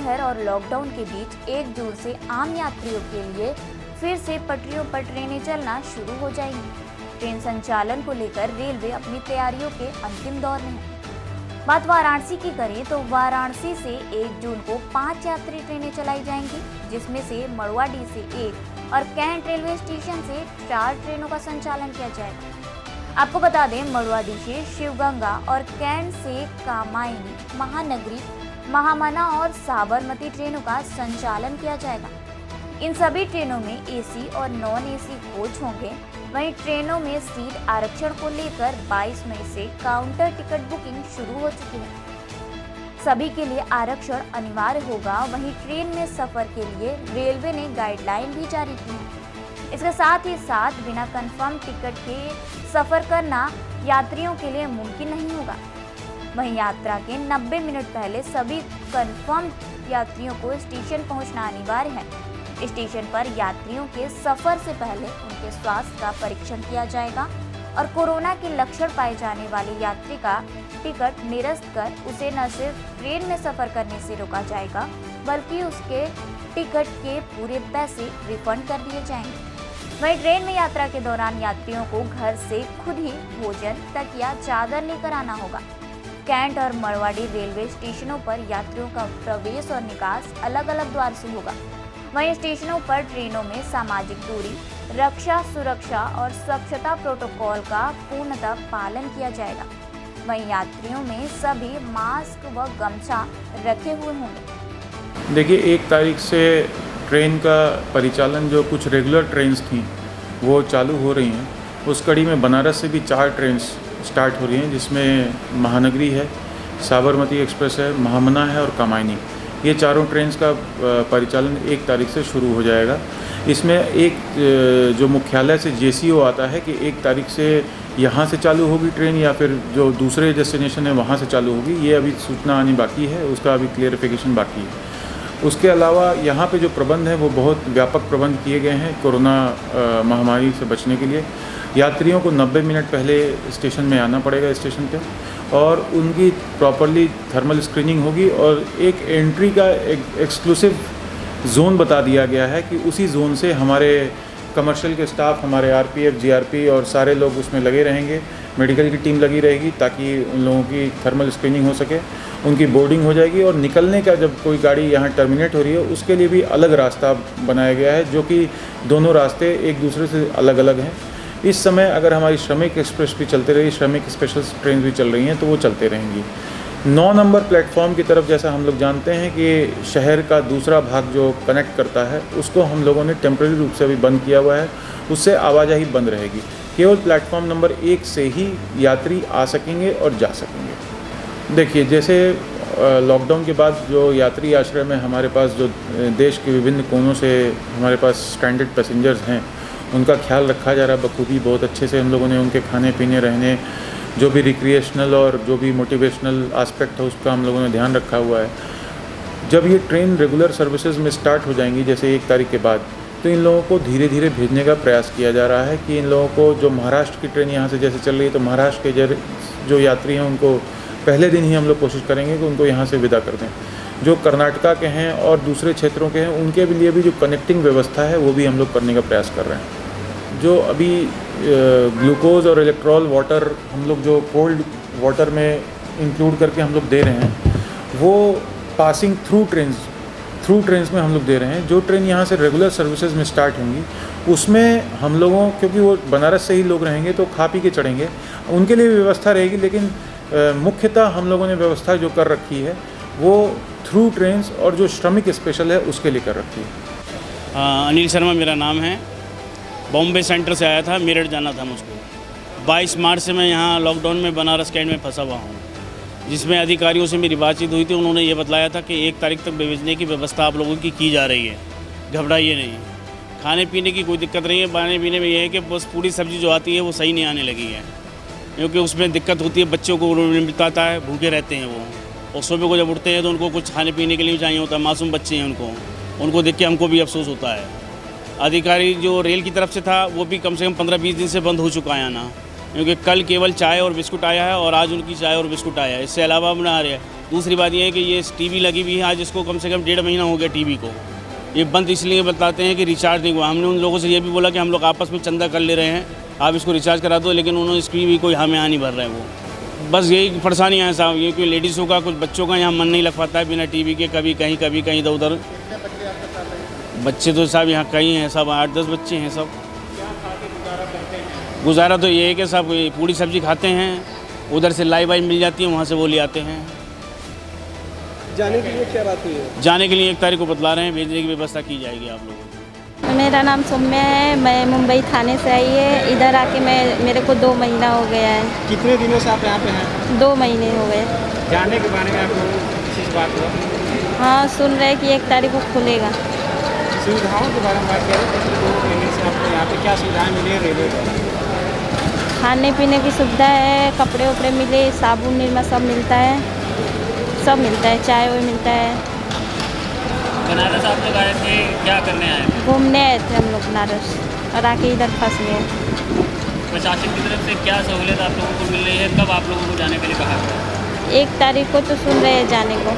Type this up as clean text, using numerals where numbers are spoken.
कहर और लॉकडाउन के बीच 1 जून से आम यात्रियों के लिए फिर से पटरियों पर ट्रेनें चलना शुरू हो जाएंगी। ट्रेन संचालन को लेकर रेलवे अपनी तैयारियों के अंतिम दौर में है। बात वाराणसी की करें तो वाराणसी से 1 जून को 5 यात्री ट्रेनें चलाई जाएंगी, जिसमें से मड़वाडी से 1 और कैंट रेलवे स्टेशन से 4 ट्रेनों का संचालन किया जाएगा। आपको बता दें, मड़वाडी से शिवगंगा और कैंट से कामायनी, महानगरी, महामना और साबरमती ट्रेनों का संचालन किया जाएगा। इन सभी ट्रेनों में एसी और नॉन एसी कोच होंगे। वहीं ट्रेनों में सीट आरक्षण को लेकर 22 मई से काउंटर टिकट बुकिंग शुरू हो चुकी है। सभी के लिए आरक्षण अनिवार्य होगा। वहीं ट्रेन में सफर के लिए रेलवे ने गाइडलाइन भी जारी की है। इसके साथ ही साथ बिना कंफर्म टिकट के सफर करना यात्रियों के लिए मुमकिन नहीं होगा। वहीं यात्रा के 90 मिनट पहले सभी कंफर्म यात्रियों को स्टेशन पहुंचना अनिवार्य है। स्टेशन पर यात्रियों के सफर से पहले उनके स्वास्थ्य का परीक्षण किया जाएगा और कोरोना के लक्षण पाए जाने वाले यात्री का टिकट निरस्त कर उसे न सिर्फ ट्रेन में सफर करने से रोका जाएगा, बल्कि उसके टिकट के पूरे पैसे रिफंड कर दिए जाएंगे। वहीं ट्रेन में यात्रा के दौरान यात्रियों को घर से खुद ही भोजन, तकिया, चादर लेकर आना होगा। कैंट और मड़वाडी रेलवे स्टेशनों पर यात्रियों का प्रवेश और निकास अलग अलग द्वार से होगा। वहीं स्टेशनों पर ट्रेनों में सामाजिक दूरी, रक्षा, सुरक्षा और स्वच्छता प्रोटोकॉल का पूर्णतः पालन किया जाएगा। वहीं यात्रियों में सभी मास्क व गमछा रखे हुए होंगे। देखिए, 1 तारीख से ट्रेन का परिचालन, जो कुछ रेगुलर ट्रेन्स थी वो चालू हो रही हैं। उस कड़ी में बनारस से भी 4 ट्रेन स्टार्ट हो रही हैं, जिसमें महानगरी है, साबरमती एक्सप्रेस है, महामना है और कामायनी। ये चारों ट्रेन्स का परिचालन 1 तारीख से शुरू हो जाएगा। इसमें एक जो मुख्यालय से जेसीओ आता है कि 1 तारीख से यहाँ से चालू होगी ट्रेन या फिर जो दूसरे डेस्टिनेशन है वहाँ से चालू होगी, ये अभी सूचना आनी बाकी है, उसका अभी क्लियरिफिकेशन बाकी है। उसके अलावा यहाँ पे जो प्रबंध हैं वो बहुत व्यापक प्रबंध किए गए हैं कोरोना महामारी से बचने के लिए। यात्रियों को 90 मिनट पहले स्टेशन में आना पड़ेगा स्टेशन पे, और उनकी प्रॉपरली थर्मल स्क्रीनिंग होगी और एक एंट्री का एक एक्सक्लूसिव जोन बता दिया गया है कि उसी जोन से हमारे कमर्शियल के स्टाफ, हमारे आरपीएफ, जीआरपी और सारे लोग उसमें लगे रहेंगे। मेडिकल की टीम लगी रहेगी ताकि उन लोगों की थर्मल स्क्रीनिंग हो सके, उनकी बोर्डिंग हो जाएगी। और निकलने का जब कोई गाड़ी यहाँ टर्मिनेट हो रही है उसके लिए भी अलग रास्ता बनाया गया है, जो कि दोनों रास्ते एक दूसरे से अलग अलग हैं। इस समय अगर हमारी श्रमिक एक्सप्रेस भी चलते रही, श्रमिक स्पेशल ट्रेन भी चल रही हैं, तो वो चलते रहेंगी। 9 नंबर प्लेटफॉर्म की तरफ, जैसा हम लोग जानते हैं कि शहर का दूसरा भाग जो कनेक्ट करता है, उसको हम लोगों ने टेम्प्रेरी रूप से अभी बंद किया हुआ है, उससे आवाजाही बंद रहेगी। केवल प्लेटफॉर्म नंबर 1 से ही यात्री आ सकेंगे और जा सकेंगे। देखिए, जैसे लॉकडाउन के बाद जो यात्री आश्रय में हमारे पास जो देश के विभिन्न कोनों से हमारे पास स्ट्रैंडेड पैसेंजर्स हैं, उनका ख्याल रखा जा रहा है बखूबी। बहुत अच्छे से हम लोगों ने उनके खाने पीने, रहने, जो भी रिक्रिएशनल और जो भी मोटिवेशनल एस्पेक्ट है उसका हम लोगों ने ध्यान रखा हुआ है। जब ये ट्रेन रेगुलर सर्विसेज में स्टार्ट हो जाएंगी, जैसे 1 तारीख के बाद, तो इन लोगों को धीरे धीरे भेजने का प्रयास किया जा रहा है कि इन लोगों को, जो महाराष्ट्र की ट्रेन यहाँ से जैसे चल रही है, तो महाराष्ट्र के जो यात्री हैं उनको पहले दिन ही हम लोग कोशिश करेंगे कि उनको यहाँ से विदा कर दें। जो कर्नाटका के हैं और दूसरे क्षेत्रों के हैं, उनके लिए भी जो कनेक्टिंग व्यवस्था है वो भी हम लोग करने का प्रयास कर रहे हैं। जो अभी ग्लूकोज और इलेक्ट्रॉल वाटर हम लोग जो कोल्ड वाटर में इंक्लूड करके हम लोग दे रहे हैं, वो पासिंग थ्रू ट्रेन्स में हम लोग दे रहे हैं। जो ट्रेन यहाँ से रेगुलर सर्विसेज में स्टार्ट होंगी उसमें हम लोगों, क्योंकि वो बनारस से ही लोग रहेंगे तो खा पी के चढ़ेंगे, उनके लिए व्यवस्था रहेगी। लेकिन मुख्यतः हम लोगों ने व्यवस्था जो कर रखी है वो थ्रू ट्रेन्स और जो श्रमिक स्पेशल है उसके लिए कर रखी है। अनिल शर्मा मेरा नाम है। बॉम्बे सेंटर से आया था, मेरठ जाना था मुझको। 22 मार्च से मैं यहाँ लॉकडाउन में बनारस कैंट में फंसा हुआ हूँ, जिसमें अधिकारियों से मेरी बातचीत हुई थी। उन्होंने ये बतलाया था कि 1 तारीख तक भेजने की व्यवस्था आप लोगों की जा रही है, घबराइए नहीं। खाने पीने की कोई दिक्कत नहीं है। खाने पीने में ये है कि बस पूरी सब्ज़ी जो आती है वो सही नहीं आने लगी है, क्योंकि उसमें दिक्कत होती है। बच्चों को मिलता है, भूखे रहते हैं वो, और सुबह को जब उठते हैं तो उनको कुछ खाने पीने के लिए चाहिए होता है। मासूम बच्चे हैं, उनको देख के हमको भी अफसोस होता है। अधिकारी जो रेल की तरफ से था वो भी कम से कम 15-20 दिन से बंद हो चुका है आना, क्योंकि कल केवल चाय और बिस्कुट आया है और आज उनकी चाय और बिस्कुट आया है। इससे अलावा अब ना आ रहा है। दूसरी बात ये है कि ये टीवी लगी हुई है, आज इसको कम से कम 1.5 महीना हो गया टीवी को। ये बंद इसलिए बताते हैं कि रिचार्ज नहीं हुआ। हमने उन लोगों से ये भी बोला कि हम लोग आपस में चंदा कर ले रहे हैं, आप इसको रिचार्ज करा दो, लेकिन उन्होंने इसकी भी कोई हमें नहीं भर रहे हैं वो। बस यही परेशानियाँ हैं साहब, ये कोई लेडीज़ों का, कुछ बच्चों का यहाँ मन नहीं लग पाता है बिना टीवी के, कभी कहीं इधर उधर। बच्चे तो साहब यहाँ कई हैं, सब 8-10 बच्चे हैं सब। गुजारा तो ये है कि सब पूरी सब्जी खाते हैं, उधर से लाई वाई मिल जाती है, वहाँ से वो ले आते हैं। जाने के लिए क्या बात हुई है? जाने के लिए 1 तारीख को बतला रहे हैं, भेजने की व्यवस्था की जाएगी आप लोगों को। मेरा नाम सौम्या है, मैं मुंबई थाने से आई है। इधर आके मेरे को 2 महीना हो गया है। कितने दिनों से आप यहाँ पे हैं? 2 महीने हो गए। जाने के बारे में आप लोगों को किस बात हुआ? हाँ, सुन रहे हैं कि 1 तारीख को खुलेगा। सुविधाओं के बारे में बात करें तो पिछले 2 महीने से आपको यहाँ पे क्या सुविधाएं मिली है रेलवे द्वारा? खाने पीने की सुविधा है, कपड़े उपड़े मिले, साबुन निरमा सब मिलता है, सब मिलता है, चाय वाय मिलता है। बनारस आप लोग आए थे, क्या करने आए थे? घूमने आए थे हम लोग बनारस और आके इधर फंस गए। प्रशासन की तरफ से क्या सहूलियत आप लोगों को मिल रही है? कब आप लोगों को जाने के लिए कहा? 1 तारीख को तो सुन रहे हैं जाने को।